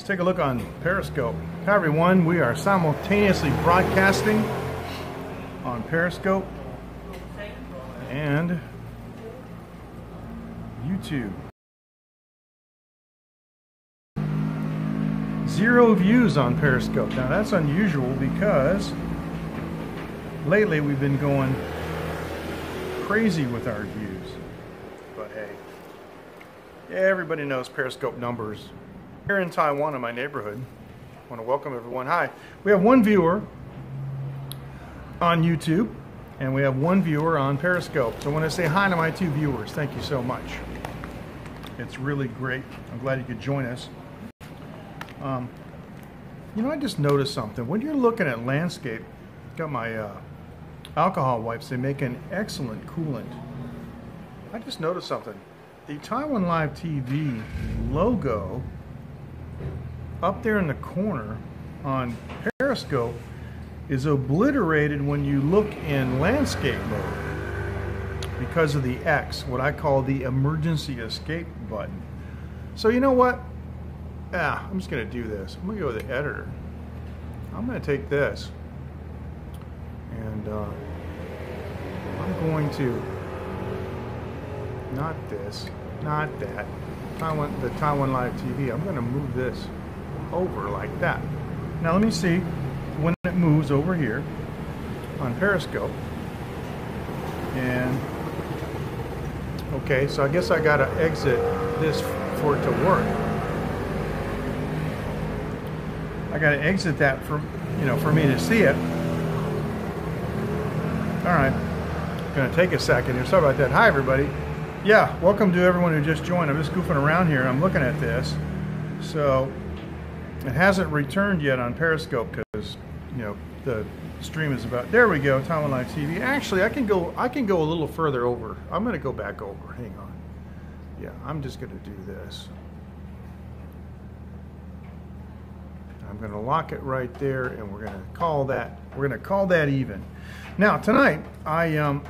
take a look on Periscope. Hi everyone, we are simultaneously broadcasting on Periscope and YouTube. 0 views on Periscope. Now that's unusual because lately we've been going crazy with our views. But hey, yeah, everybody knows Periscope numbers. Here in Taiwan, in my neighborhood, I want to welcome everyone. Hi. We have 1 viewer on YouTube, and we have 1 viewer on Periscope. So I want to say hi to my 2 viewers. Thank you so much. It's really great. I'm glad you could join us. You know, I just noticed something. When you're looking at landscape, got my alcohol wipes. They make an excellent coolant. I just noticed something. The Taiwan Live TV logo up there in the corner on Periscope is obliterated when you look in landscape mode because of the X, what I call the emergency escape button. So you know what? I'm just going to do this. I'm going to go to the editor. I'm going to take this and I'm going to, not this, not that, the Taiwan Live TV. I'm going to move this over like that. Now let me see when it moves over here on Periscope. And okay, so I guess I got to exit this for it to work. I got to exit that for, you know, for me to see it. All right, going to take a second here. Sorry about that. Hi everybody. Yeah, welcome to everyone who just joined. I'm just goofing around here. I'm looking at this. So it hasn't returned yet on Periscope because, you know, the stream is about. There we go, Taiwan Live TV. Actually, I can go a little further over. I'm going to go back over. Hang on. Yeah, I'm just going to do this. I'm going to lock it right there, and we're going to call that even. Now tonight I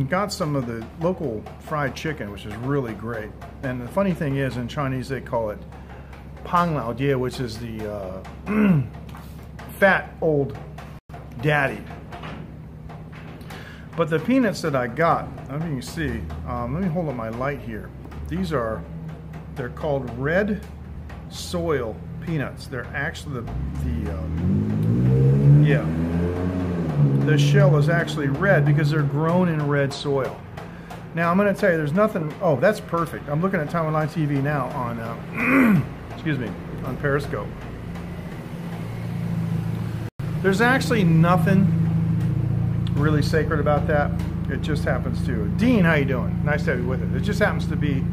got some of the local fried chicken, which is really great. And the funny thing is, in Chinese they call it pang lao dia, which is the fat old daddy. But the peanuts that I got, I mean, you see, let me hold up my light here. They're called red soil peanuts. They're actually the shell is actually red because they're grown in red soil. Now I'm going to tell you, there's nothing. Oh, that's perfect. I'm looking at Taiwan Live TV now on excuse me, on Periscope. There's actually nothing really sacred about that. It just happens to. Dean, how you doing? Nice to have you with us. It just happens to be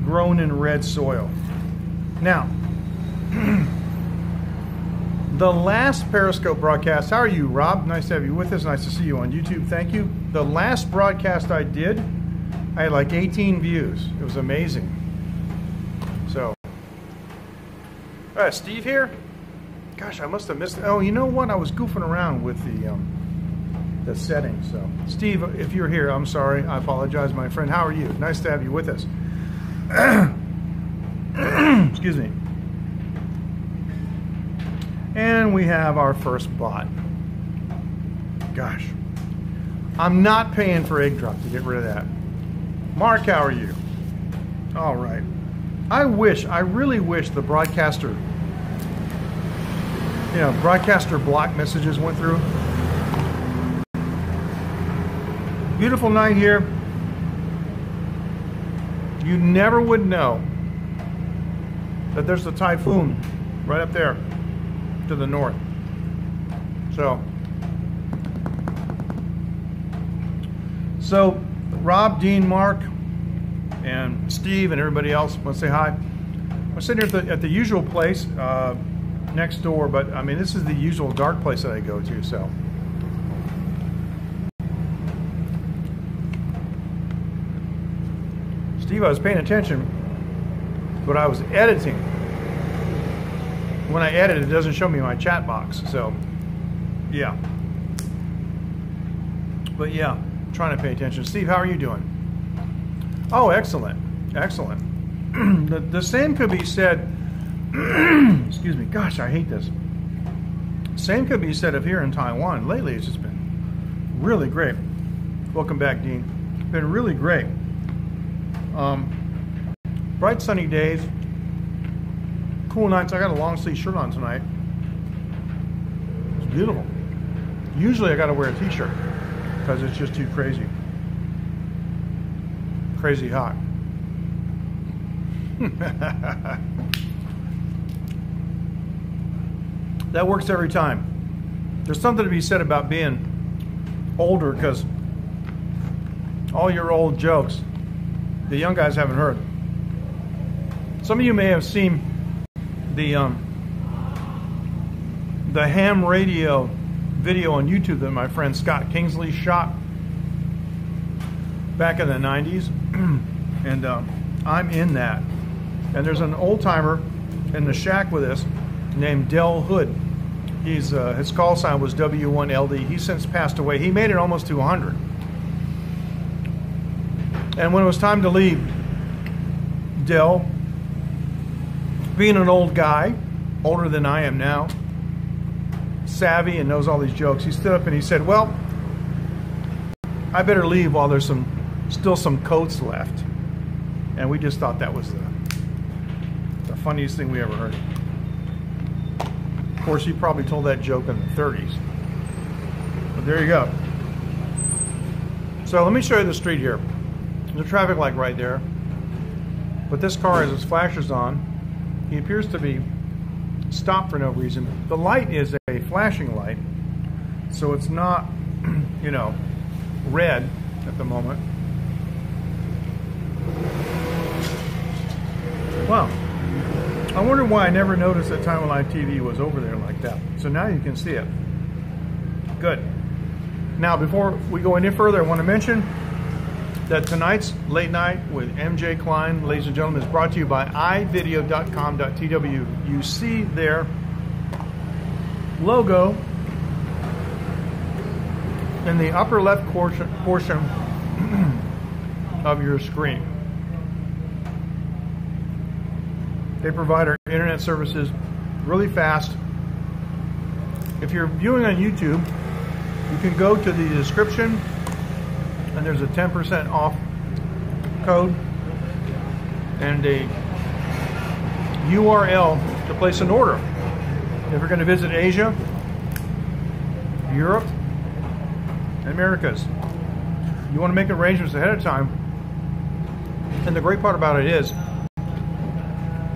grown in red soil. Now, the last Periscope broadcast, how are you, Rob? Nice to have you with us. Nice to see you on YouTube. Thank you. The last broadcast I did, I had like 18 views. It was amazing. So, Steve here. Gosh, I must have missed it. Oh, you know what? I was goofing around with the settings. So, Steve, if you're here, I'm sorry. I apologize, my friend. How are you? Nice to have you with us. Excuse me. And we have our first bot. Gosh, I'm not paying for egg drop to get rid of that. Mark, how are you? All right. I really wish the broadcaster, you know, broadcaster block messages went through. Beautiful night here. You never would know that there's a typhoon right up there to the north. So Rob, Dean, Mark, and Steve, and everybody else want to say hi. I'm sitting here at the usual place next door, but I mean, this is the usual dark place that I go to. So Steve, I was paying attention, but I was editing. When I edit, it doesn't show me my chat box. So, yeah. But yeah, trying to pay attention. Steve, how are you doing? Oh, excellent. Excellent. The same could be said Excuse me. Gosh, I hate this. Same could be said of here in Taiwan. Lately, it's just been really great. Welcome back, Dean. Been really great. Bright sunny days, cool nights. I got a long sleeve shirt on tonight. It's beautiful. Usually I got to wear a t-shirt because it's just too crazy hot. That works every time. There's something to be said about being older, because all your old jokes, the young guys haven't heard. Some of you may have seen the ham radio video on YouTube that my friend Scott Kingsley shot back in the 90s. And I'm in that. And there's an old timer in the shack with us named Del Hood. He's his call sign was W1LD. He's since passed away. He made it almost to 100. And when it was time to leave, Del, being an old guy, older than I am now, savvy and knows all these jokes, he stood up and he said, "Well, I better leave while there's still some coats left." And we just thought that was the funniest thing we ever heard. Of course, he probably told that joke in the 30s. But there you go. So let me show you the street here. There's a traffic light right there. But this car has its flashers on. He appears to be stopped for no reason. The light is a flashing light, so it's not, you know, red at the moment. Wow. I wonder why I never noticed that Taiwan Live TV was over there like that. So now you can see it. Good. Now, before we go any further, I want to mention that tonight's Late Night with MJ Klein, ladies and gentlemen, is brought to you by ivideo.com.tw. You see their logo in the upper left portion of your screen. They provide our internet services really fast. If you're viewing on YouTube, you can go to the description and there's a 10% off code and a URL to place an order. If you're going to visit Asia, Europe, and Americas, you want to make arrangements ahead of time. And the great part about it is,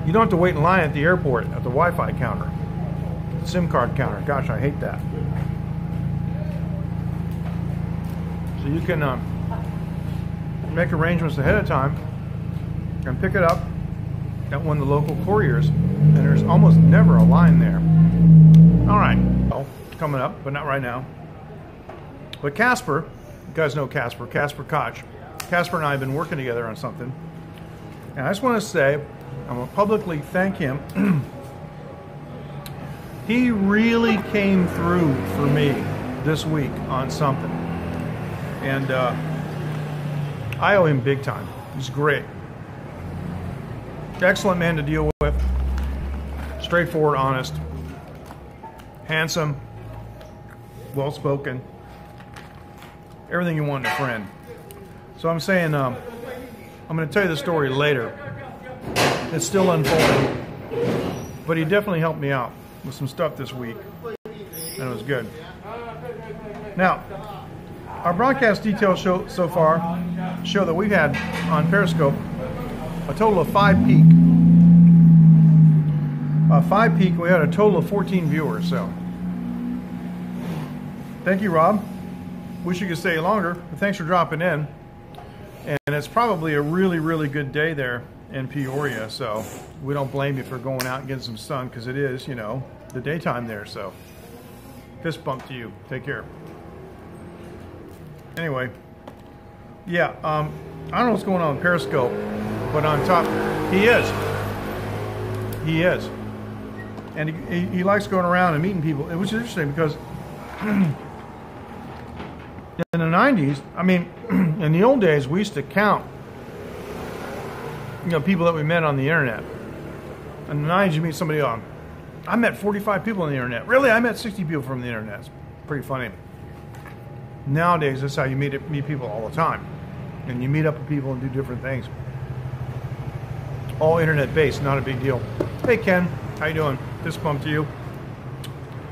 you don't have to wait in line at the airport at the Wi-Fi counter, the SIM card counter. Gosh, I hate that. So you can make arrangements ahead of time and pick it up at one of the local couriers, and there's almost never a line there. All right, well, coming up, but not right now. But Casper, you guys know Casper Koch. Casper and I have been working together on something, and I just want to say, I'm going to publicly thank him. He really came through for me this week on something. And I owe him big time. He's great. Excellent man to deal with. Straightforward, honest. Handsome. Well-spoken. Everything you want in a friend. So I'm saying, I'm going to tell you the story later. It's still unfolding, but he definitely helped me out with some stuff this week, and it was good. Now, our broadcast details so far show that we've had on Periscope a total of 5 peak. 5 peak, we had a total of 14 viewers, so thank you, Rob. Wish you could stay longer, but thanks for dropping in. And it's probably a really, really good day there in Peoria, so we don't blame you for going out and getting some sun, because it is, you know, the daytime there. So fist bump to you. Take care. Anyway, yeah, I don't know what's going on with Periscope, but on top, he is, and he likes going around and meeting people, which is interesting, because in the 90s, I mean, in the old days, we used to count, you know, people that we met on the internet. And the 90s, you meet somebody on. I met 45 people on the internet. Really? I met 60 people from the internet. It's pretty funny. Nowadays, that's how you meet people all the time. And you meet up with people and do different things. All internet-based, not a big deal. Hey, Ken. How you doing? Fist bump to you.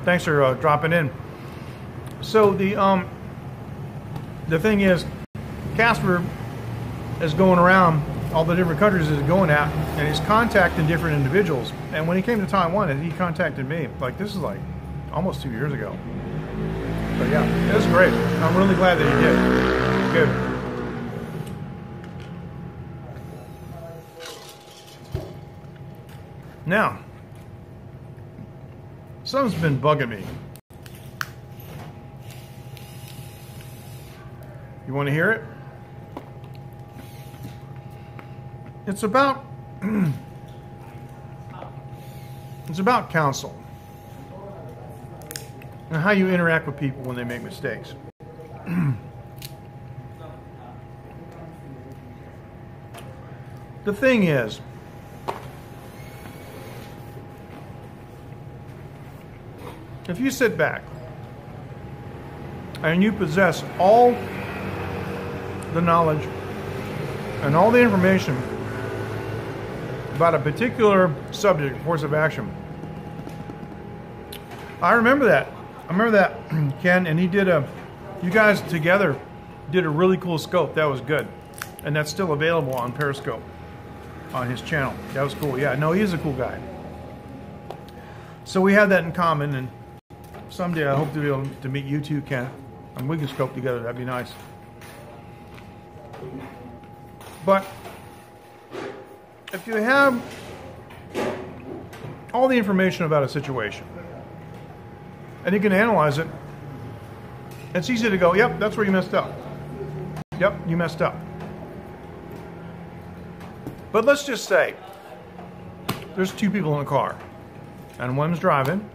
Thanks for dropping in. So the thing is, Casper is going around all the different countries he's going at, and he's contacting different individuals. And when he came to Taiwan, he contacted me. Like, this is like almost 2 years ago. But yeah, it was great. I'm really glad that he did. Good. Now, something's been bugging me. You want to hear it? It's about counsel and how you interact with people when they make mistakes. The thing is, if you sit back and you possess all the knowledge and all the information about a particular subject, course of action. I remember that, Ken, and you guys together did a really cool scope. That was good. And that's still available on Periscope, on his channel. That was cool. Yeah, no, he's a cool guy. So we have that in common, and someday I hope to be able to meet you too, Ken, and we can scope together. That'd be nice. But if you have all the information about a situation and you can analyze it, it's easy to go, yep, that's where you messed up. Yep, you messed up. But let's just say there's two people in a car and one's driving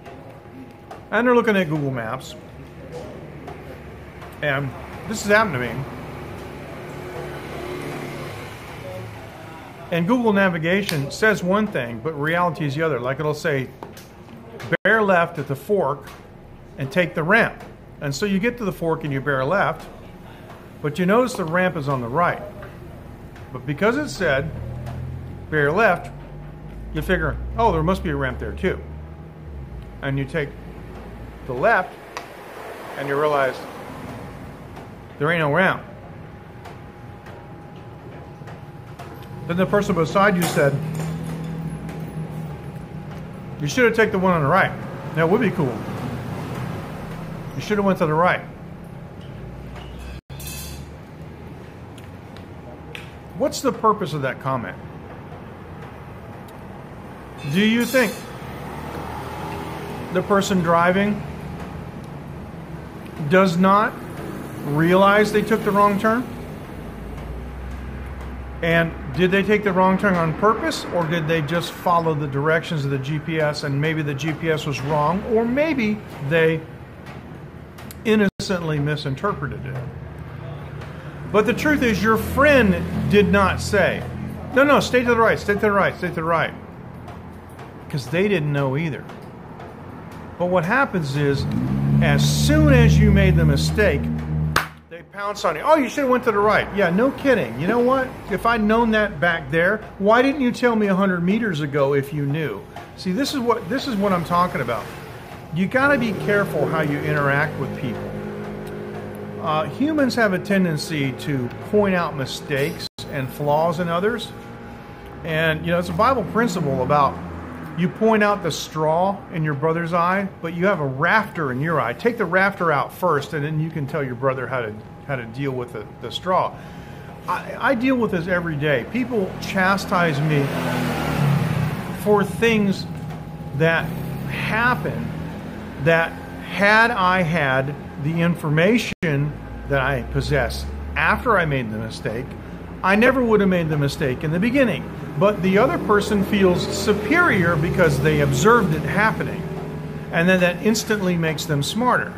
and they're looking at Google Maps, and this has happened to me. And Google navigation says one thing, but reality is the other. Like, it'll say, bear left at the fork and take the ramp. And so you get to the fork and you bear left, but you notice the ramp is on the right. But because it said bear left, you figure, oh, there must be a ramp there too. And you take the left and you realize there ain't no ramp. Then the person beside you said, you should have taken the one on the right. That would be cool. You should have went to the right. What's the purpose of that comment? Do you think the person driving does not realize they took the wrong turn? And did they take the wrong turn on purpose, or did they just follow the directions of the GPS and maybe the GPS was wrong, or maybe they innocently misinterpreted it? But the truth is, your friend did not say, no, stay to the right, stay to the right, stay to the right. Because they didn't know either. But what happens is, as soon as you made the mistake, they pounce on you. Oh, you should have went to the right. Yeah, no kidding. You know what? If I'd known that back there, why didn't you tell me 100 meters ago if you knew? See, this is what I'm talking about. You got to be careful how you interact with people. Humans have a tendency to point out mistakes and flaws in others. And, you know, it's a Bible principle about you point out the straw in your brother's eye, but you have a rafter in your eye. Take the rafter out first, and then you can tell your brother how to deal with the straw. I deal with this every day. People chastise me for things that happen that, had I had the information that I possess after I made the mistake, I never would have made the mistake in the beginning. But the other person feels superior because they observed it happening. And then that instantly makes them smarter.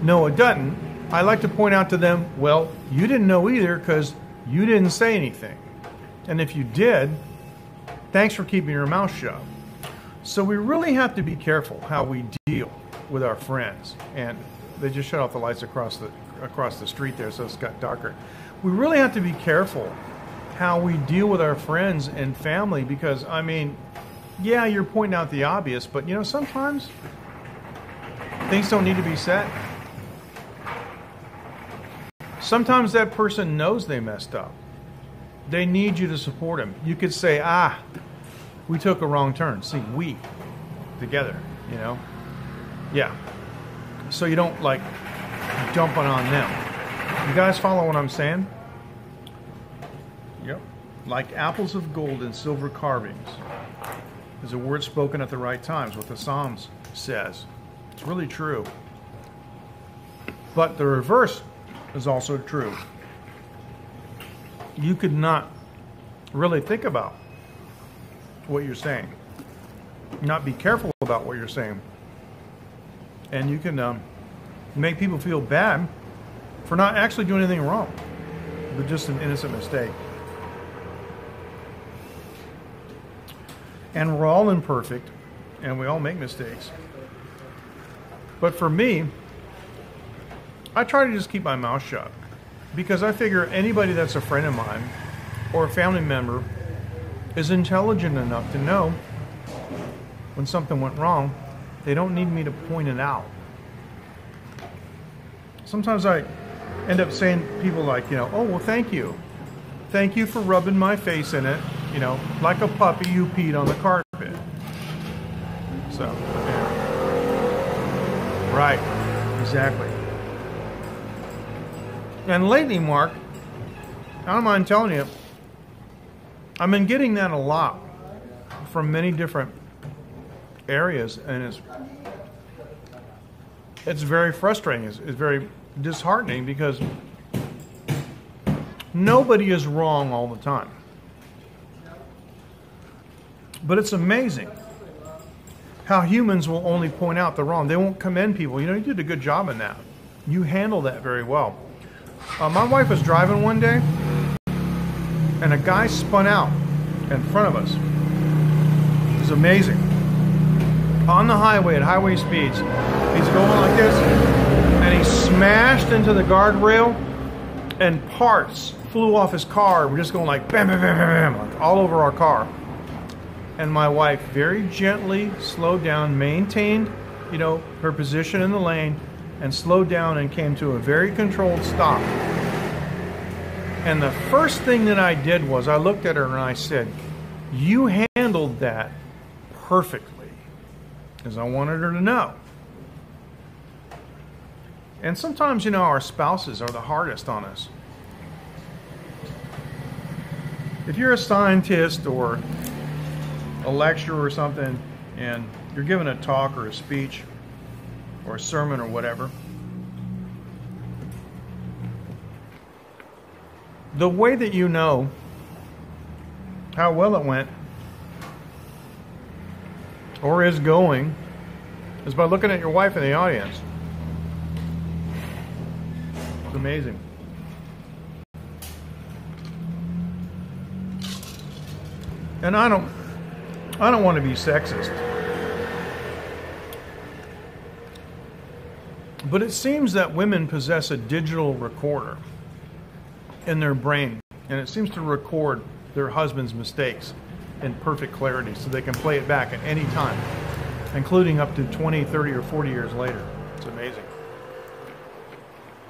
No, it doesn't. I like to point out to them, well, you didn't know either because you didn't say anything. And if you did, thanks for keeping your mouth shut. So we really have to be careful how we deal with our friends. And they just shut off the lights across the street there, so it's got darker. We really have to be careful how we deal with our friends and family, because, I mean, yeah, you're pointing out the obvious, but, you know, sometimes things don't need to be said. Sometimes that person knows they messed up. They need you to support them. You could say, we took a wrong turn. See, we, together, you know? Yeah. So you don't, like, dump it on them. You guys follow what I'm saying? Yep. Like apples of gold and silver carvings is a word spoken at the right times, what the Psalms says. It's really true. But the reverse is also true. You could not really think about what you're saying, not be careful about what you're saying, and you can make people feel bad for not actually doing anything wrong, but just an innocent mistake. And we're all imperfect, and we all make mistakes. But for me, I try to just keep my mouth shut, because I figure anybody that's a friend of mine or a family member is intelligent enough to know when something went wrong. They don't need me to point it out. Sometimes I end up saying people like, you know, oh, well, thank you. Thank you for rubbing my face in it. You know, like a puppy, you peed on the carpet. So, yeah. Right, exactly. And lately, Mark, I don't mind telling you, I've been getting that a lot from many different areas, and it's very frustrating. It's very disheartening, because nobody is wrong all the time. But it's amazing how humans will only point out the wrong. They won't commend people. You know, you did a good job in that. You handled that very well. My wife was driving one day, and a guy spun out in front of us. It was amazing. On the highway at highway speeds, he's going like this, and he smashed into the guardrail, and parts flew off his car. We're just going like bam, bam, bam, bam, bam, like all over our car. And my wife very gently slowed down, maintained, you know, her position in the lane, and slowed down and came to a very controlled stop. And the first thing that I did was I looked at her and I said, you handled that perfectly, because I wanted her to know. And sometimes, you know, our spouses are the hardest on us. If you're a scientist or a lecturer or something, and you're giving a talk or a speech or a sermon or whatever, the way that you know how well it went or is going is by looking at your wife in the audience. It's amazing. And I don't want to be sexist, but it seems that women possess a digital recorder in their brain, and it seems to record their husband's mistakes in perfect clarity, so they can play it back at any time, including up to 20, 30, or 40 years later. It's amazing.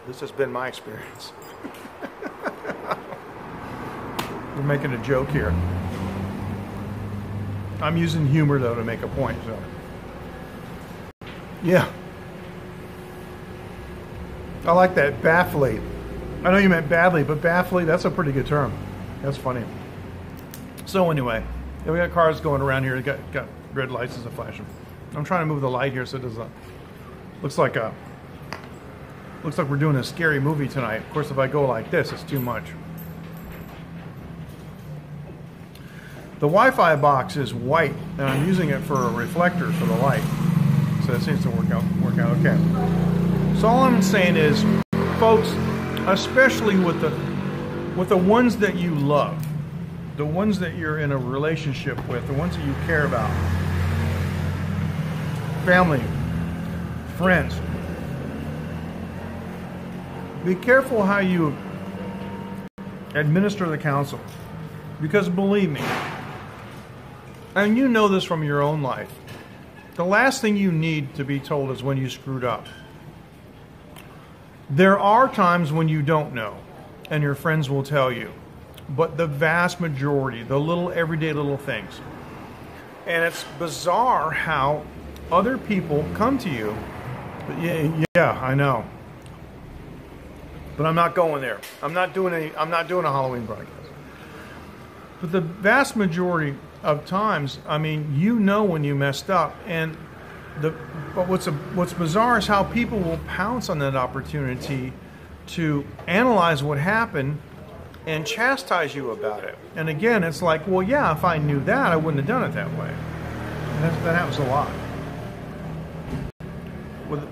This has been my experience. We're making a joke here. I'm using humor, though, to make a point. So, yeah. I like that, baffly. I know you meant badly, but baffly, that's a pretty good term. That's funny. So anyway, yeah, we got cars going around here. Got red lights as a flashing. I'm trying to move the light here so it doesn't. Looks like we're doing a scary movie tonight. Of course, if I go like this, it's too much. The Wi-Fi box is white, and I'm using it for a reflector for the light. So it seems to work out okay. So all I'm saying is, folks, especially with the ones that you love, the ones that you're in a relationship with, the ones that you care about, family, friends. Be careful how you administer the counsel, because believe me, and you know this from your own life, the last thing you need to be told is when you screwed up. There are times when you don't know, and your friends will tell you, but the vast majority, the little everyday little things. And it's bizarre how other people come to you. Yeah, I know. But I'm not going there. I'm not doing a Halloween broadcast. But the vast majority of times, I mean, you know when you messed up, and but what's bizarre is how people will pounce on that opportunity to analyze what happened and chastise you about it. And again, it's like, well, yeah, if I knew that, I wouldn't have done it that way. And that happens a lot.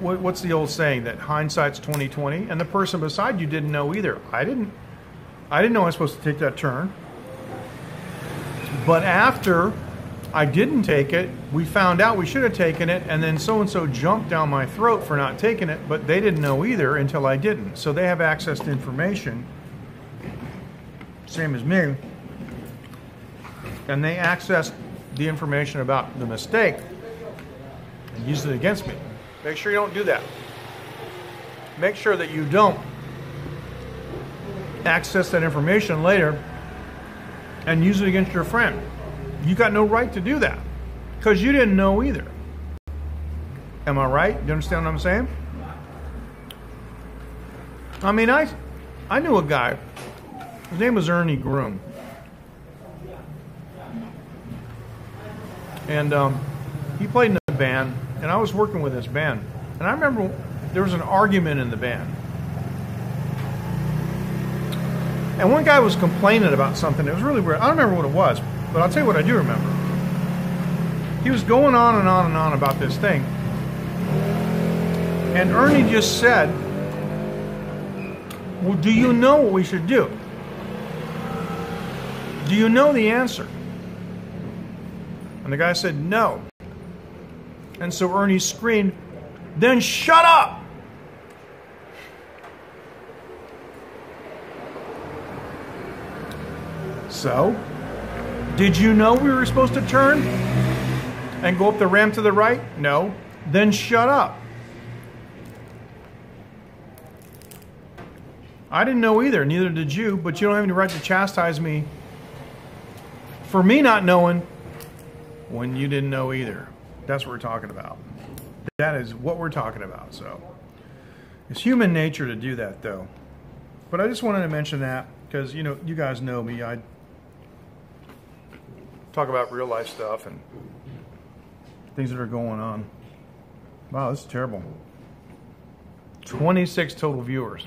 What's the old saying that hindsight's 20/20, and the person beside you didn't know either. I didn't know I was supposed to take that turn. But after I didn't take it, we found out we should have taken it, and then so-and-so jumped down my throat for not taking it, but they didn't know either until I didn't. So they have access to information, same as me, and they accessed the information about the mistake and used it against me. Make sure you don't do that. Make sure that you don't access that information later and use it against your friend. You got no right to do that because you didn't know either. Am I right? You understand what I'm saying? I mean, I knew a guy. His name was Ernie Groom. And he played in a band, and I was working with this band. And I remember there was an argument in the band. And one guy was complaining about something. It was really weird. I don't remember what it was, but I'll tell you what I do remember. He was going on and on and on about this thing. And Ernie just said, well, do you know what we should do? Do you know the answer? And the guy said, no. And so Ernie screamed, then shut up! So, did you know we were supposed to turn and go up the ramp to the right? No. Then shut up. I didn't know either, neither did you, but you don't have any right to chastise me for me not knowing when you didn't know either. That's what we're talking about. That is what we're talking about. So it's human nature to do that, though. But I just wanted to mention that because, you know, you guys know me. I talk about real life stuff and things that are going on. Wow, this is terrible. 26 total viewers.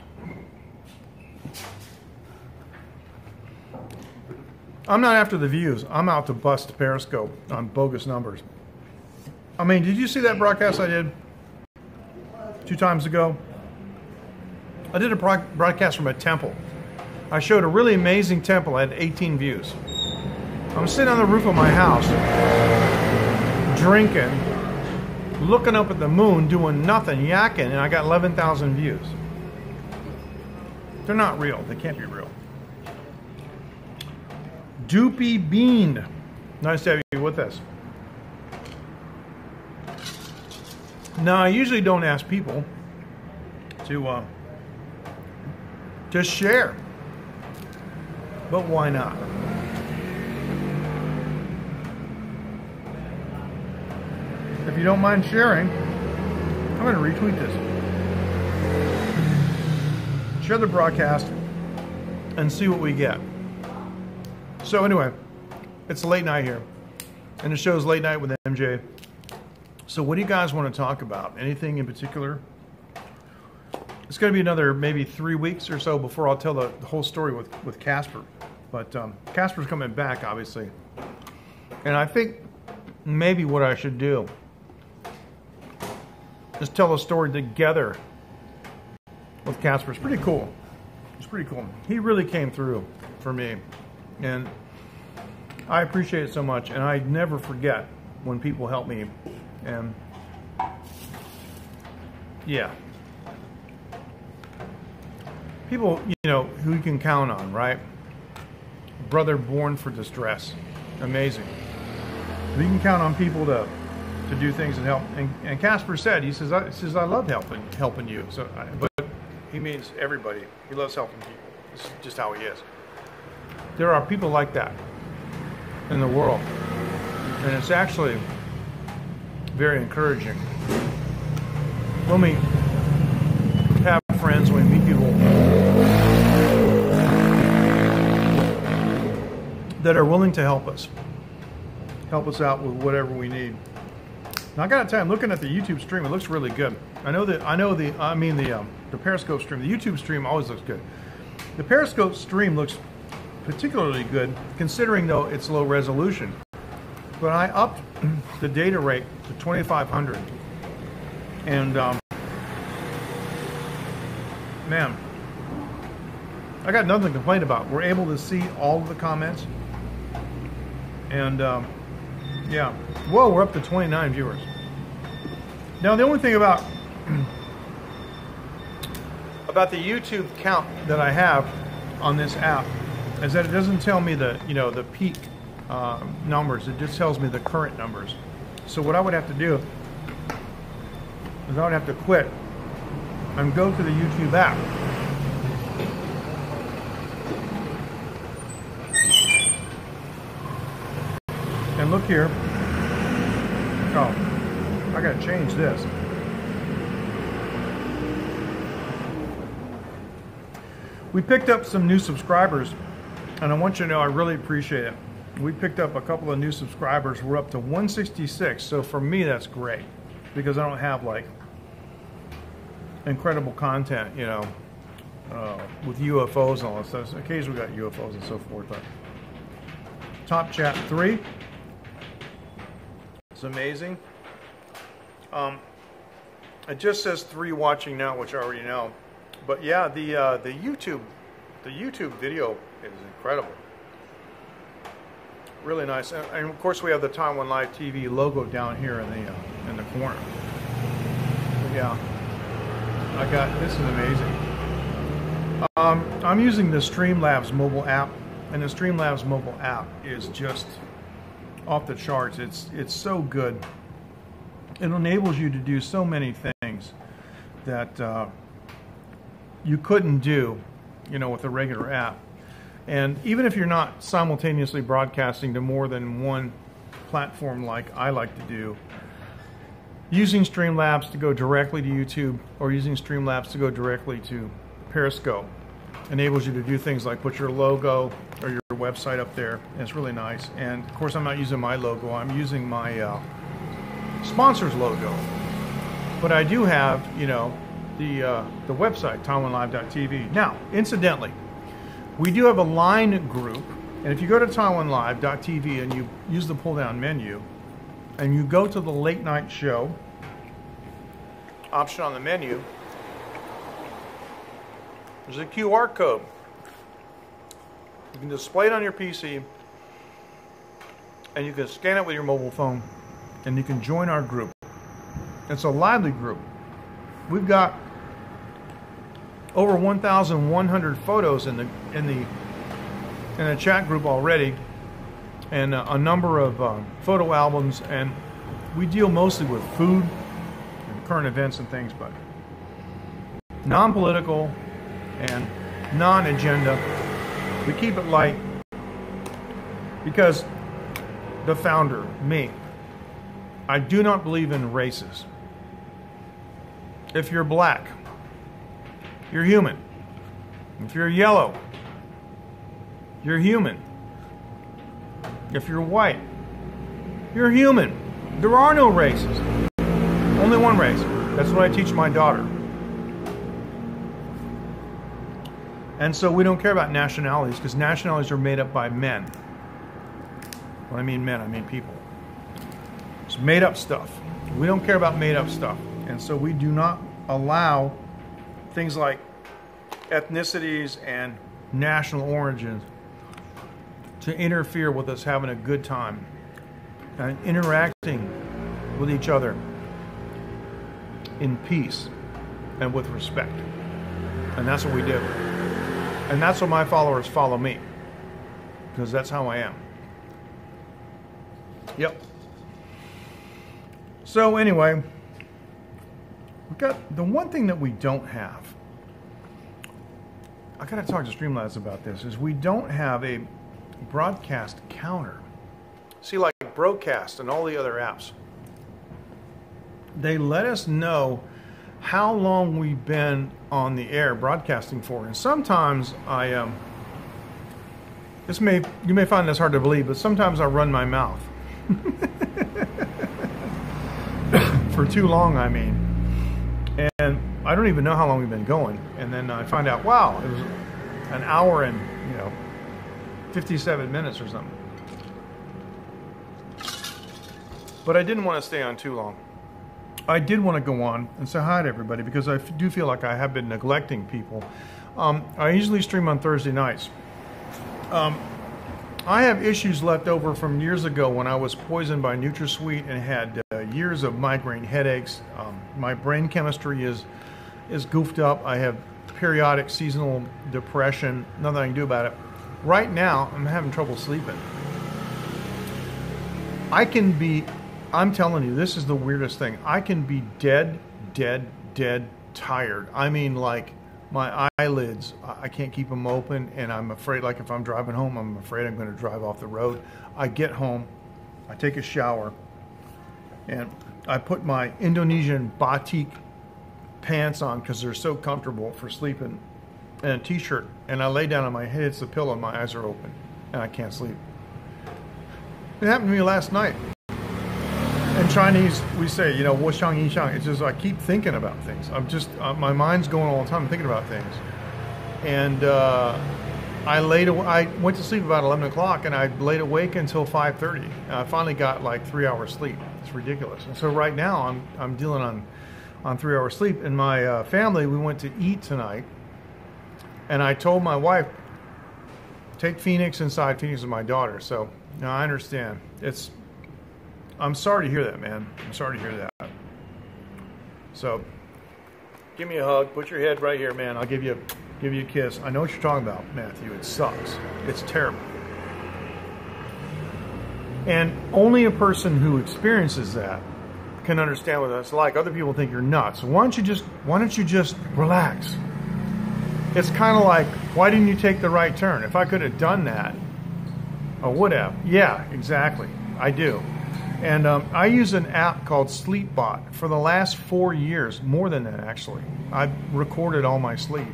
I'm not after the views. I'm out to bust Periscope on bogus numbers. I mean, did you see that broadcast I did 2 times ago? I did a broadcast from a temple. I showed a really amazing temple. I had 18 views. I'm sitting on the roof of my house, drinking, looking up at the moon, doing nothing, yakking, and I got 11,000 views. They're not real. They can't be real. Doopy Bean. Nice to have you with us. Now, I usually don't ask people to share, but why not? If you don't mind sharing, I'm going to retweet this. Share the broadcast and see what we get. So anyway, it's late night here, and the show's Late Night with MJ. So what do you guys want to talk about? Anything in particular? It's going to be another maybe 3 weeks or so before I'll tell the whole story with Casper. But Casper's coming back, obviously. And I think maybe what I should do is tell a story together with Casper. It's pretty cool. It's pretty cool. He really came through for me. And I appreciate it so much. And I never forget when people help me. And yeah. People, you know, who you can count on, right? Brother born for distress. Amazing. We can count on people to do things and help. And Casper said, he says, I love helping you. So, but he means everybody. He loves helping people. This is just how he is. There are people like that in the world, and it's actually very encouraging. When we have friends, when we meet people that are willing to help us out with whatever we need. Now I gotta tell you, I'm looking at the YouTube stream. It looks really good. The Periscope stream. The YouTube stream always looks good. The Periscope stream looks particularly good, considering though it's low resolution. But I upped the data rate to 2500, and man, I got nothing to complain about. We're able to see all of the comments, and yeah. Whoa, we're up to 29 viewers. Now the only thing about the YouTube count that I have on this app is that it doesn't tell me the peak numbers. It just tells me the current numbers. So what I would have to do is I would have to quit and go to the YouTube app. And look here. Oh, I gotta change this. We picked up some new subscribers, and I want you to know I really appreciate it. We picked up a couple of new subscribers. We're up to 166, so for me that's great, because I don't have like incredible content, you know, with UFOs and all that stuff. So occasionally we got UFOs and so forth, but Top Chat 3. It's amazing. It just says 3 watching now, which I already know. But yeah, the YouTube video is incredible. Really nice, and of course we have the Taiwan Live TV logo down here in the corner. But yeah, this is amazing. I'm using the Streamlabs mobile app, and the Streamlabs mobile app is just off the charts. It's so good. It enables you to do so many things that you couldn't do, you know, with a regular app. And even if you're not simultaneously broadcasting to more than one platform like I like to do, using Streamlabs to go directly to YouTube or using Streamlabs to go directly to Periscope enables you to do things like put your logo or your website up there, and it's really nice. And of course I'm not using my logo, I'm using my sponsor's logo. But I do have, you know, the website, TaiwanLive.tv. Now, incidentally, we do have a Line group, and if you go to TaiwanLive.tv and you use the pull-down menu, and you go to the late night show option on the menu, there's a QR code. You can display it on your PC, and you can scan it with your mobile phone, and you can join our group. It's a lively group. We've got over 1,100 photos in the chat group already, and a number of photo albums, and we deal mostly with food and current events and things, but non-political and non-agenda. We keep it light because the founder, me, I do not believe in races. If you're black, you're human. If you're yellow, you're human. If you're white, you're human. There are no races. Only one race. That's what I teach my daughter. And so we don't care about nationalities, because nationalities are made up by men. When I mean men, I mean people. It's made up stuff. We don't care about made up stuff. And so we do not allow things like ethnicities and national origins to interfere with us having a good time and interacting with each other in peace. and with respect. And that's what we do. And that's what my followers follow me, because that's how I am. Yep. So anyway, we got the one thing that we don't have. I got to talk to Streamlabs about this. Is we don't have a broadcast counter. See, like Broadcast and all the other apps, they let us know how long we've been on the air broadcasting for. And sometimes you may find this hard to believe, but sometimes I run my mouth. For too long, I mean. And I don't even know how long we've been going. And then I find out, wow, it was an hour and, 57 minutes or something. But I didn't want to stay on too long. I did want to go on and say hi to everybody, because I do feel like I have been neglecting people. I usually stream on Thursday nights. I have issues left over from years ago when I was poisoned by NutraSweet and had years of migraine headaches. My brain chemistry is goofed up. I have periodic seasonal depression. Nothing I can do about it. Right now, I'm having trouble sleeping. I'm telling you, this is the weirdest thing. I can be dead tired. I mean, like, my eyelids, I can't keep them open, and I'm afraid, like if I'm driving home, I'm afraid I'm going to drive off the road. I get home, I take a shower, and I put my Indonesian batik pants on because they're so comfortable for sleeping, and a t-shirt, and I lay down on my head, it's the pillow, and my eyes are open, and I can't sleep. It happened to me last night. In Chinese, we say, wo xiang yi xiang. It's just I keep thinking about things. I'm just my mind's going all the time thinking about things. And I went to sleep about 11 o'clock, and I laid awake until 5:30. I finally got like 3 hours sleep. It's ridiculous. And so right now I'm dealing on 3 hours sleep. And my family, we went to eat tonight, and I told my wife, take Phoenix inside. Phoenix is my daughter. So now I understand. I'm sorry to hear that, man. I'm sorry to hear that. So, give me a hug. Put your head right here, man. I'll give you a kiss. I know what you're talking about, Matthew. It sucks. It's terrible. And only a person who experiences that can understand what that's like. Other people think you're nuts. So why don't you just relax? It's kind of like, why didn't you take the right turn? If I could have done that, I would have. Yeah, exactly. I do. And I use an app called SleepBot for the last 4 years, more than that actually. I've recorded all my sleep,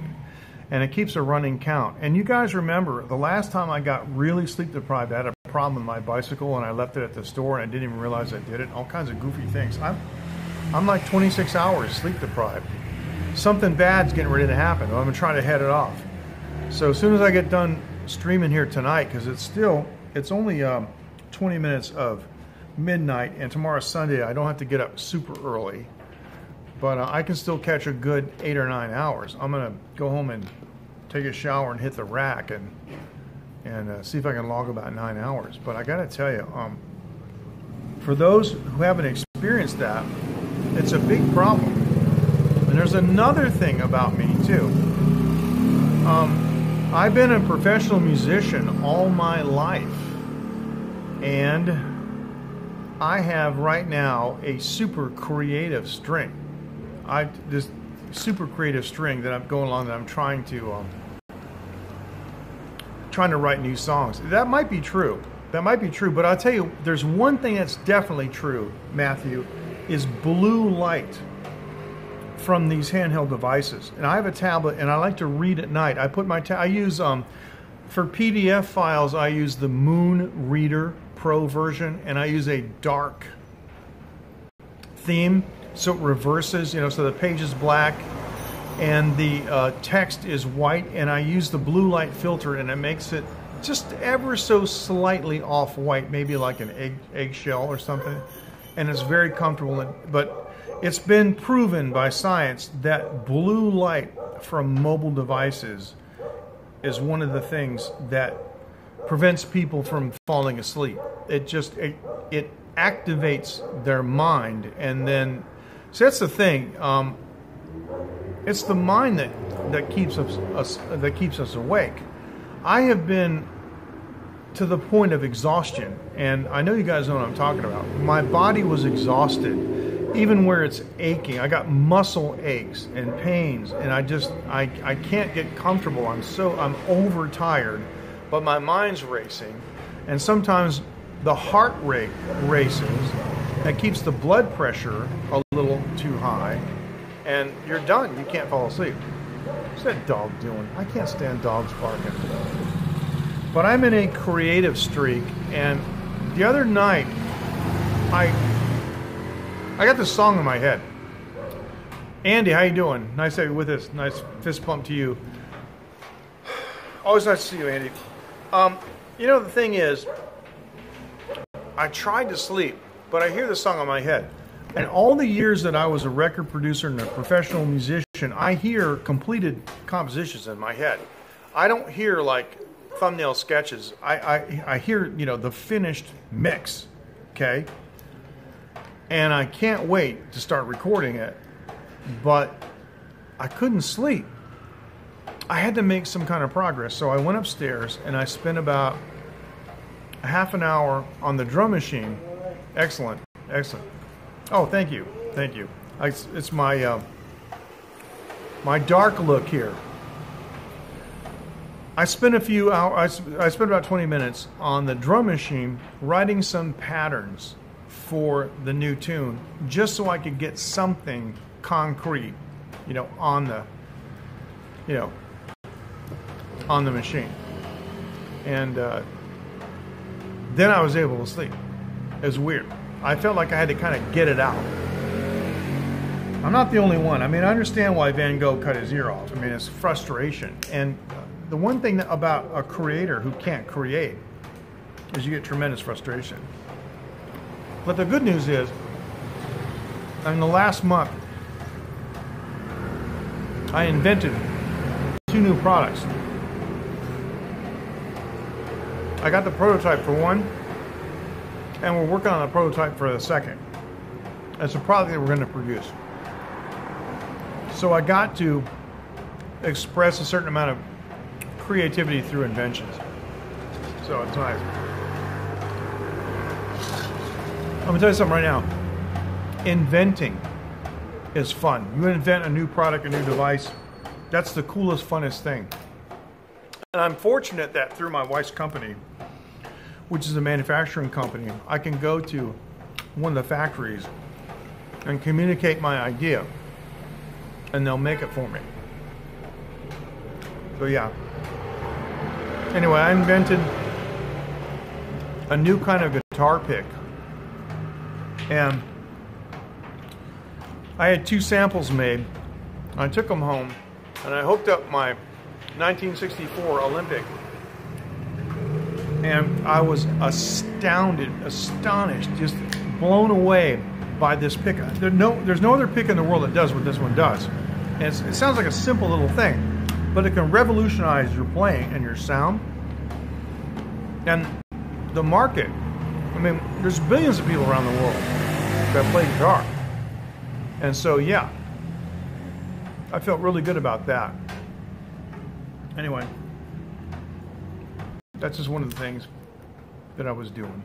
and it keeps a running count. And you guys remember, the last time I got really sleep deprived, I had a problem with my bicycle, and I left it at the store, and I didn't even realize I did it. All kinds of goofy things. I'm like 26 hours sleep deprived. Something bad's getting ready to happen. I'm going to try to head it off. So as soon as I get done streaming here tonight, because it's only 20 minutes of midnight, and tomorrow's Sunday, I don't have to get up super early, but I can still catch a good 8 or 9 hours. I'm gonna go home and take a shower and hit the rack and see if I can log about 9 hours. But I gotta tell you, for those who haven't experienced that, it's a big problem. And there's another thing about me too. I've been a professional musician all my life, and I have right now a super creative string. This super creative string that I'm going along, that I'm trying to write new songs. That might be true. That might be true. But I'll tell you, there's one thing that's definitely true, Matthew, is blue light from these handheld devices. And I have a tablet, and I like to read at night. I use for PDF files, I use the Moon Reader Pro version, and I use a dark theme, so it reverses, so the page is black and the text is white, and I use the blue light filter, and it makes it just ever so slightly off white, maybe like an eggshell or something, and it's very comfortable. But it's been proven by science that blue light from mobile devices is one of the things that prevents people from falling asleep. It activates their mind, and then so that's the thing. It's the mind that keeps us awake. I have been to the point of exhaustion, and I know you guys know what I'm talking about. My body was exhausted, even where it's aching. I got muscle aches and pains, and I can't get comfortable. I'm overtired, but my mind's racing, and sometimes the heart rate races. That keeps the blood pressure a little too high, and you're done. You can't fall asleep. What's that dog doing? I can't stand dogs barking. But I'm in a creative streak, and the other night, I got this song in my head. Andy, how you doing? Nice to have you with us. Nice fist bump to you. Always nice to see you, Andy. You know, the thing is, I tried to sleep, but I hear this song in my head. And all the years that I was a record producer and a professional musician, I hear completed compositions in my head. I don't hear like thumbnail sketches. I hear, you know, the finished mix, okay? And I can't wait to start recording it, but I couldn't sleep. I had to make some kind of progress, so I went upstairs and I spent about a half an hour on the drum machine. Excellent, excellent. Oh, thank you, thank you. It's my my dark look here. I spent a few hours. I spent about 20 minutes on the drum machine writing some patterns for the new tune, just so I could get something concrete, you know, on the, you know, on the machine. And then I was able to sleep. It was weird. I felt like I had to kind of get it out. I'm not the only one. I mean, I understand why Van Gogh cut his ear off. I mean, it's frustration. And the one thing about a creator who can't create is you get tremendous frustration. But the good news is, in the last month, I invented 2 new products. I got the prototype for one, and we're working on a prototype for the second. It's a product that we're going to produce. So I got to express a certain amount of creativity through inventions. So it's nice. I'm going to tell you something right now. Inventing is fun. You invent a new product, a new device. That's the coolest, funnest thing. And I'm fortunate that through my wife's company, which is a manufacturing company, I can go to one of the factories and communicate my idea, and they'll make it for me. So yeah. Anyway, I invented a new kind of guitar pick, and I had 2 samples made. I took them home, and I hooked up my 1964 Olympic, and I was astonished, just blown away by this pick. There's no other pick in the world that does what this one does. And it sounds like a simple little thing, but it can revolutionize your playing and your sound. And the market, I mean, there's billions of people around the world that play guitar. And so, yeah, I felt really good about that. Anyway, that's just one of the things that I was doing.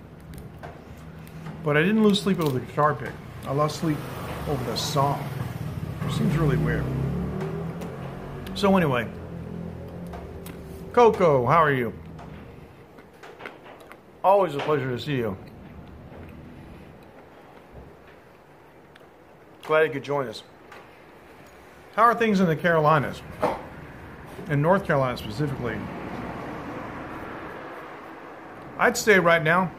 But I didn't lose sleep over the guitar pick. I lost sleep over the song, which seems really weird. So anyway, Coco, how are you? Always a pleasure to see you. Glad you could join us. How are things in the Carolinas? In North Carolina specifically? I'd say right now,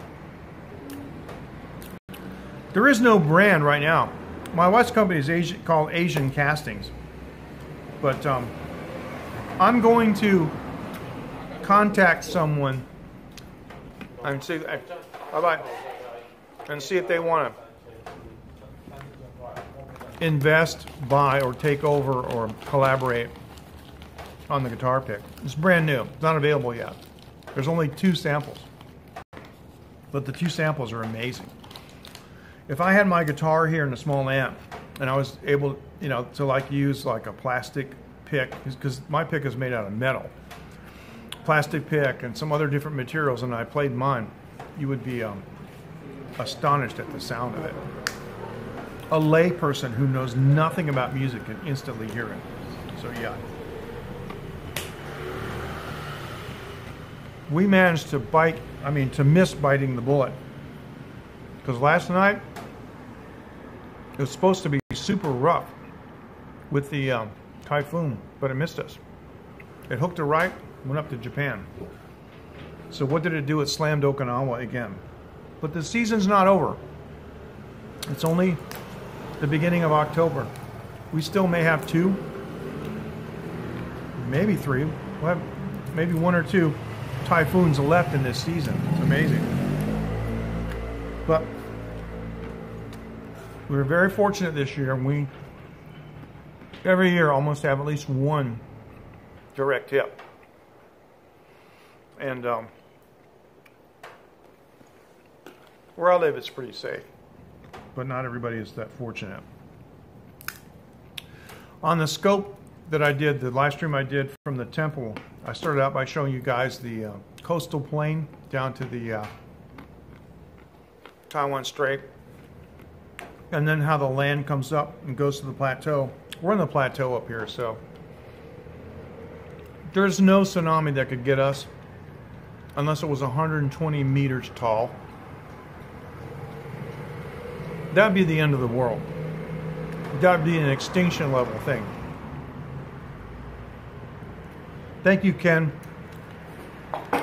there is no brand right now. My wife's company is called Asian Castings. But I'm going to contact someone and see, bye-bye, and see if they want to invest, buy, or take over or collaborate on the guitar pick. It's brand new. It's not available yet. There's only 2 samples. But the 2 samples are amazing. If I had my guitar here in a small amp and I was able, you know, to like use like a plastic pick, because my pick is made out of metal. Plastic pick and some other different materials, and I played mine. You would be astonished at the sound of it. A lay person who knows nothing about music can instantly hear it. So yeah. We managed to to miss biting the bullet. Because last night, it was supposed to be super rough with the typhoon, but it missed us. It hooked a right, went up to Japan. So what did it do? It slammed Okinawa again. But the season's not over. It's only the beginning of October. We still may have 2, maybe 3, we'll have maybe 1 or 2 typhoons left in this season. It's amazing. But we were very fortunate this year, and we every year almost have at least 1 direct hit. And where I live, it's pretty safe, but not everybody is that fortunate. On the scope that I did, the live stream I did from the temple, I started out by showing you guys the coastal plain down to the Taiwan Strait, and then how the land comes up and goes to the plateau. We're on the plateau up here, so there's no tsunami that could get us unless it was 120 meters tall. That'd be the end of the world. That'd be an extinction level thing. Thank you, Ken.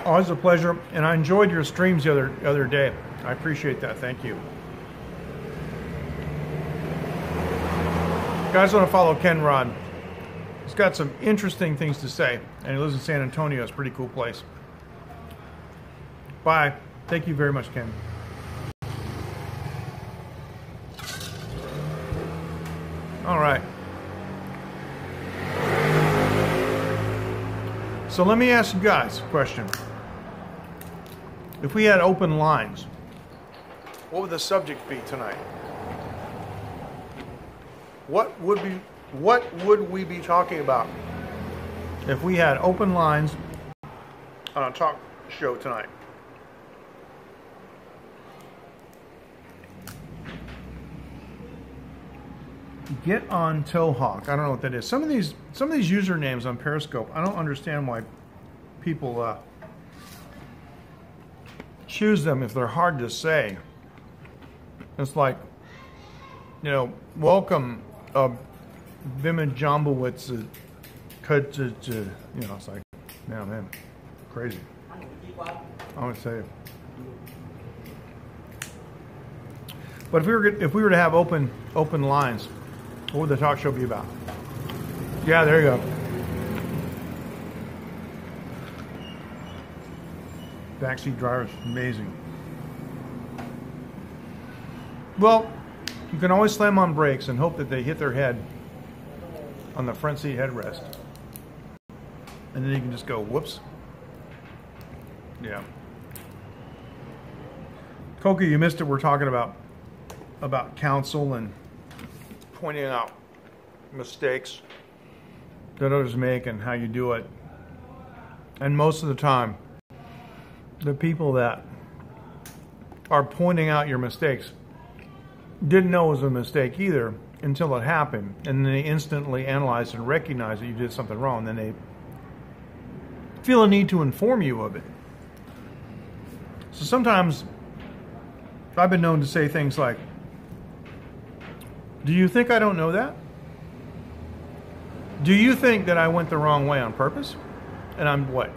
Always a pleasure, and I enjoyed your streams the other day. I appreciate that. Thank you. Guys, want to follow Ken Rod. He's got some interesting things to say, and he lives in San Antonio. It's a pretty cool place. Bye. Thank you very much, Ken. All right. So let me ask you guys a question. If we had open lines, what would the subject be tonight? What would we be talking about if we had open lines on a talk show tonight? Get on Towhawk. I don't know what that is. Some of these usernames on Periscope, I don't understand why people choose them if they're hard to say. It's like, you know, welcome, Vimajambowitz, you know, it's like, man, crazy. I'm gonna say it. But if we were to have open lines, what would the talk show be about? Yeah, there you go. Backseat drivers, amazing. Well, you can always slam on brakes and hope that they hit their head on the front seat headrest. And then you can just go, whoops. Yeah. Koki, you missed it. We're talking about counsel and pointing out mistakes that others make and how you do it. And most of the time, the people that are pointing out your mistakes didn't know it was a mistake either until it happened, and then they instantly analyze and recognize that you did something wrong, and then they feel a need to inform you of it. So sometimes I've been known to say things like, do you think I don't know that? Do you think that I went the wrong way on purpose? And I'm what?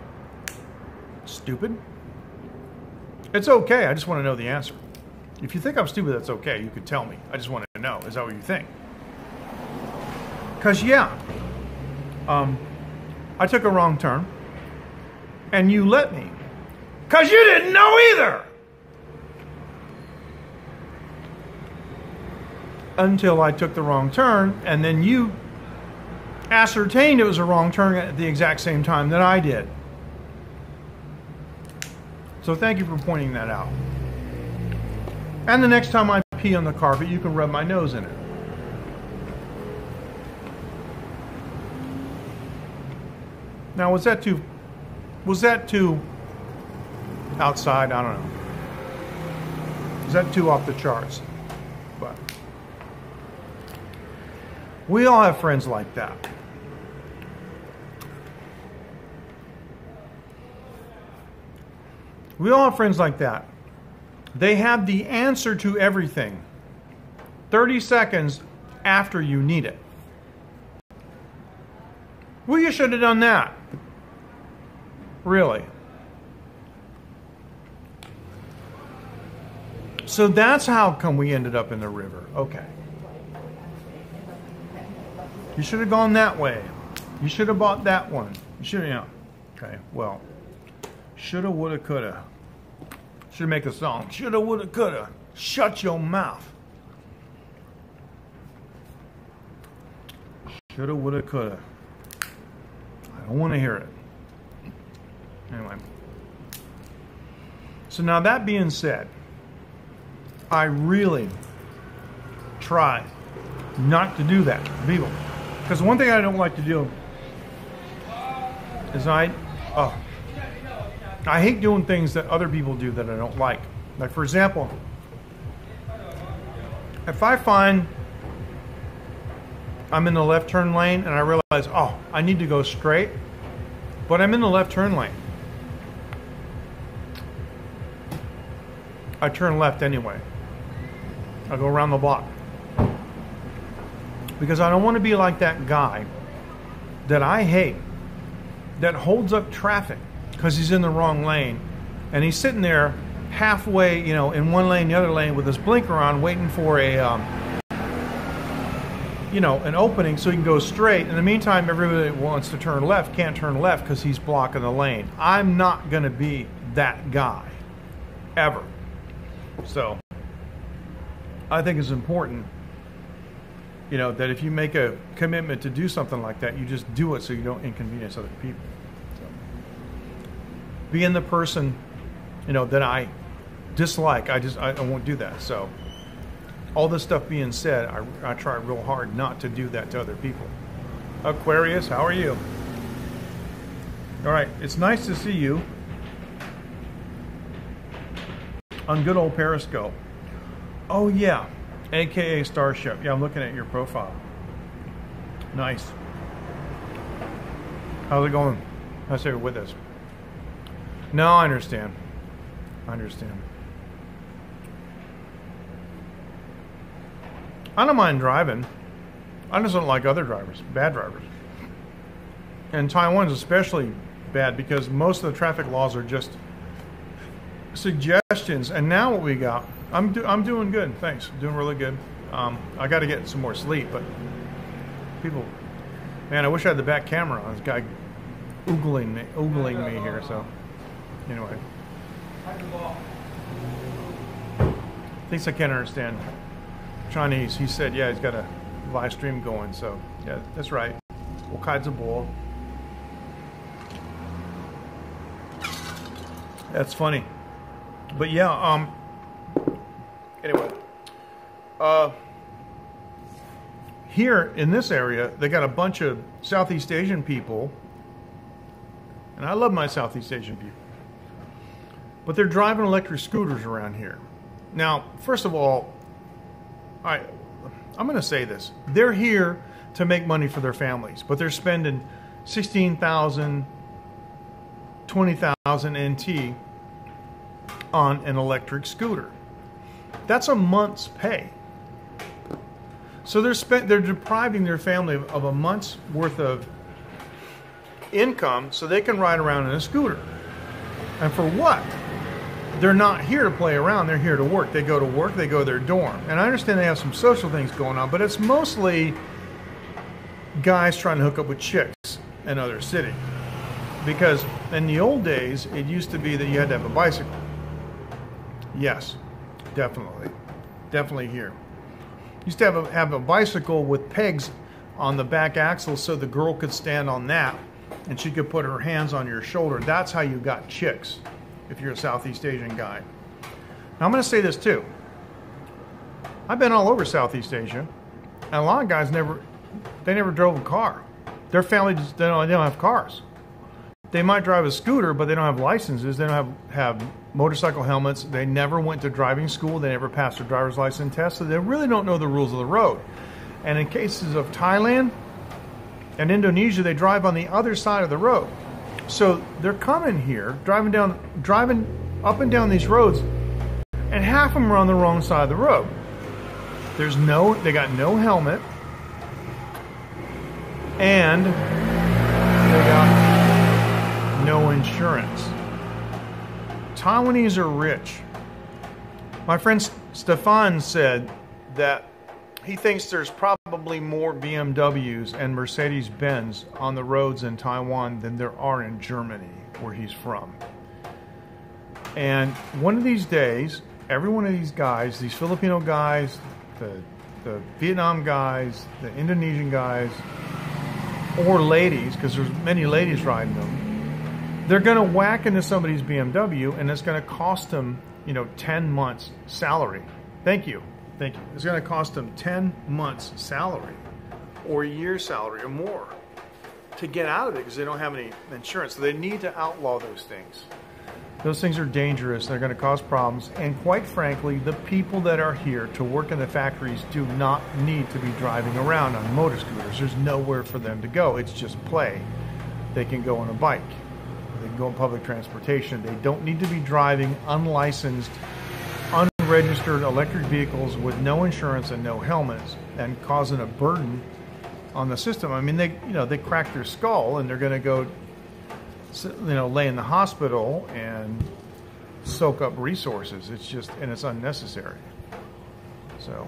Stupid? It's okay, I just want to know the answer. If you think I'm stupid, that's okay, you could tell me. I just want to know, is that what you think? Because yeah, I took a wrong turn, and you let me. Because you didn't know either! Until I took the wrong turn, and then you ascertained it was a wrong turn at the exact same time that I did. So thank you for pointing that out. And the next time I pee on the carpet, you can rub my nose in it. Now, was that too outside? I don't know. Is that too off the charts? But we all have friends like that. We all have friends like that. They have the answer to everything 30 seconds after you need it. Well, you should have done that. Really. So that's how come we ended up in the river. Okay. You should have gone that way. You should have bought that one. You should have, Okay, well. Shoulda, woulda, coulda. Should make a song. Shoulda, woulda, coulda. Shut your mouth. Shoulda, woulda, coulda. I don't want to hear it. Anyway. So now that being said, I really try not to do that to people. Because one thing I don't like to do is I hate doing things that other people do that I don't like. Like, for example, if I find I'm in the left turn lane and I realize, oh, I need to go straight, but I'm in the left turn lane, I turn left anyway. I go around the block. Because I don't want to be like that guy that I hate that holds up traffic because he's in the wrong lane and he's sitting there halfway, in one lane, the other lane with his blinker on, waiting for a an opening so he can go straight. In the meantime, everybody that wants to turn left can't turn left because he's blocking the lane. I'm not going to be that guy ever. So I think it's important, that if you make a commitment to do something like that, you just do it so you don't inconvenience other people. So, being the person, that I dislike, I won't do that. So all this stuff being said, I try real hard not to do that to other people. Aquarius, how are you? All right, it's nice to see you on good old Periscope. Oh yeah, AKA Starship. Yeah, I'm looking at your profile. Nice. How's it going? I say you're with us. No, I understand. I understand. I don't mind driving. I just don't like other drivers, bad drivers. And Taiwan's especially bad because most of the traffic laws are just suggestions. And now what we got, I'm doing good, thanks. Doing really good. I got to get some more sleep, but people, man, I wish I had the back camera on. This guy oogling me here. So anyway, thinks I can't understand Chinese. He said, yeah, he's got a live stream going. So yeah, that's right. All kinds of bull. That's funny. But yeah, anyway, here in this area, they got a bunch of Southeast Asian people, and I love my Southeast Asian people, but they're driving electric scooters around here. Now, first of all, I'm going to say this. They're here to make money for their families, but they're spending 16,000, 20,000 NT on an electric scooter. That's a month's pay. So they're depriving their family of a month's worth of income so they can ride around in a scooter. And for what? They're not here to play around, they're here to work. They go to work, they go to their dorm. And I understand they have some social things going on, but it's mostly guys trying to hook up with chicks in other city. Because in the old days, it used to be that you had to have a bicycle. Yes, definitely. Definitely here. Used to have a bicycle with pegs on the back axle so the girl could stand on that and she could put her hands on your shoulder. That's how you got chicks if you're a Southeast Asian guy. Now I'm going to say this too. I've been all over Southeast Asia, and a lot of guys never drove a car. Their family they don't have cars. they might drive a scooter, but they don't have licenses. They don't have motorcycle helmets. They never went to driving school. They never passed a driver's license test, so they really don't know the rules of the road. And in cases of Thailand and Indonesia, they drive on the other side of the road. So they're coming here, driving up and down these roads, and half of them are on the wrong side of the road. They got no helmet, and they got no insurance. Taiwanese are rich. My friend Stefan said that he thinks there's probably more BMWs and Mercedes-Benz on the roads in Taiwan than there are in Germany, where he's from. And one of these days, every one of these guys, these Filipino guys, the Vietnam guys, the Indonesian guys, or ladies, because there's many ladies riding them, they're going to whack into somebody's BMW, and it's going to cost them, 10 months salary. Thank you. It's going to cost them 10 months salary, or a year's salary, or more, to get out of it, because they don't have any insurance. So they need to outlaw those things. Those things are dangerous. They're going to cause problems. And quite frankly, the people that are here to work in the factories do not need to be driving around on motor scooters. There's nowhere for them to go. It's just play. They can go on a bike. They can go on public transportation. They don't need to be driving unlicensed, unregistered electric vehicles with no insurance and no helmets and causing a burden on the system. I mean, they crack their skull and they're going to go lay in the hospital and soak up resources. It's unnecessary. So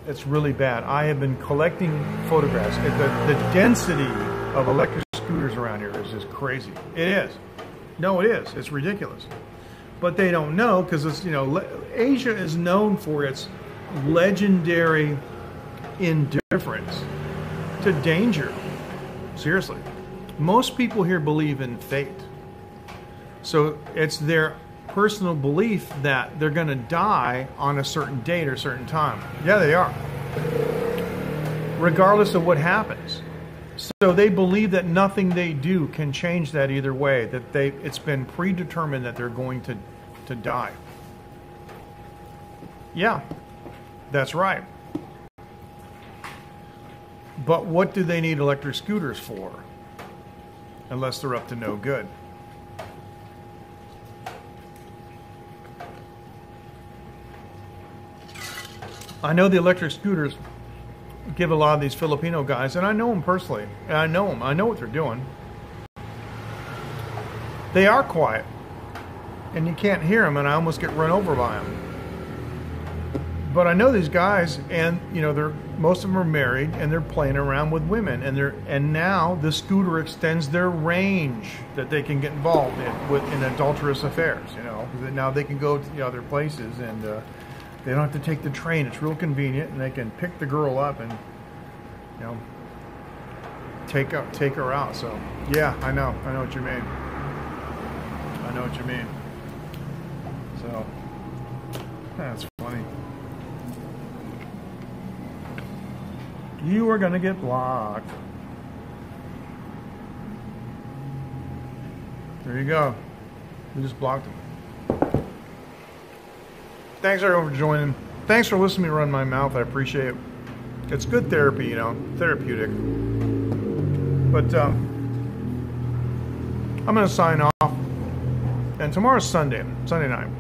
it's really bad. I have been collecting photographs. The density of electric scooters around here is just crazy. It is. No, it is. It's ridiculous. But they don't know, because it's, Asia is known for its legendary indifference to danger. Seriously. Most people here believe in fate. So it's their personal belief that they're going to die on a certain date or certain time. Yeah, they are. Regardless of what happens. So they believe that nothing they do can change that either way, that it's been predetermined that they're going to die. Yeah, that's right. But what do they need electric scooters for? Unless they're up to no good. I know the electric scooters give a lot of these Filipino guys, and I know them personally, and I know them. I know what they're doing. They are quiet, and you can't hear them, and I almost get run over by them. But I know these guys, and most of them are married, and they're playing around with women, and now the scooter extends their range that they can get involved in adulterous affairs. Now they can go to other places, and they don't have to take the train. It's real convenient, and they can pick the girl up and take her out. So yeah, I know what you mean. I know what you mean. So that's funny. You are going to get blocked. There you go. We just blocked him. Thanks everyone for joining. Thanks for listening to me run my mouth. I appreciate it. It's good therapy, therapeutic. But I'm going to sign off. And tomorrow's Sunday night.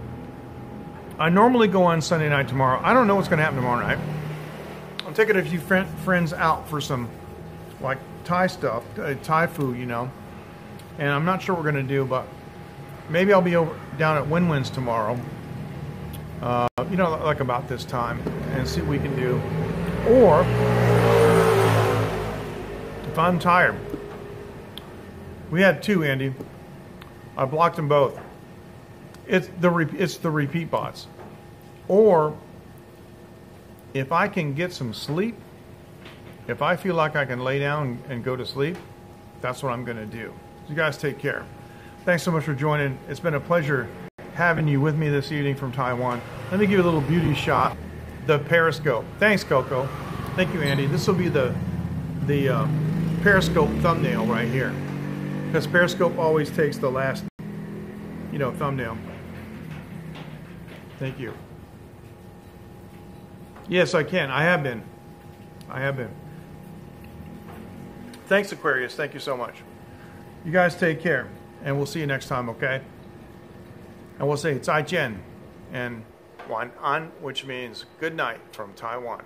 I normally go on Sunday night tomorrow. I don't know what's going to happen tomorrow night. I'm taking a few friends out for some Thai stuff, Thai food, and I'm not sure what we're going to do, but maybe I'll be down at Win-Win's tomorrow, like about this time, and see what we can do. Or if I'm tired, we had two, Andy. I blocked them both. It's the repeat bots. Or if I can get some sleep, if I feel like I can lay down and go to sleep, that's what I'm going to do. So you guys take care. Thanks so much for joining. It's been a pleasure having you with me this evening from Taiwan. Let me give you a little beauty shot. The Periscope. Thanks, Coco. Thank you, Andy. This will be the Periscope thumbnail right here. Because Periscope always takes the last, you know, thumbnail. Thank you. Yes, I can. I have been. I have been. Thanks, Aquarius. Thank you so much. You guys take care, and we'll see you next time, okay? And we'll say it's Zaijian and Wan An, which means good night from Taiwan.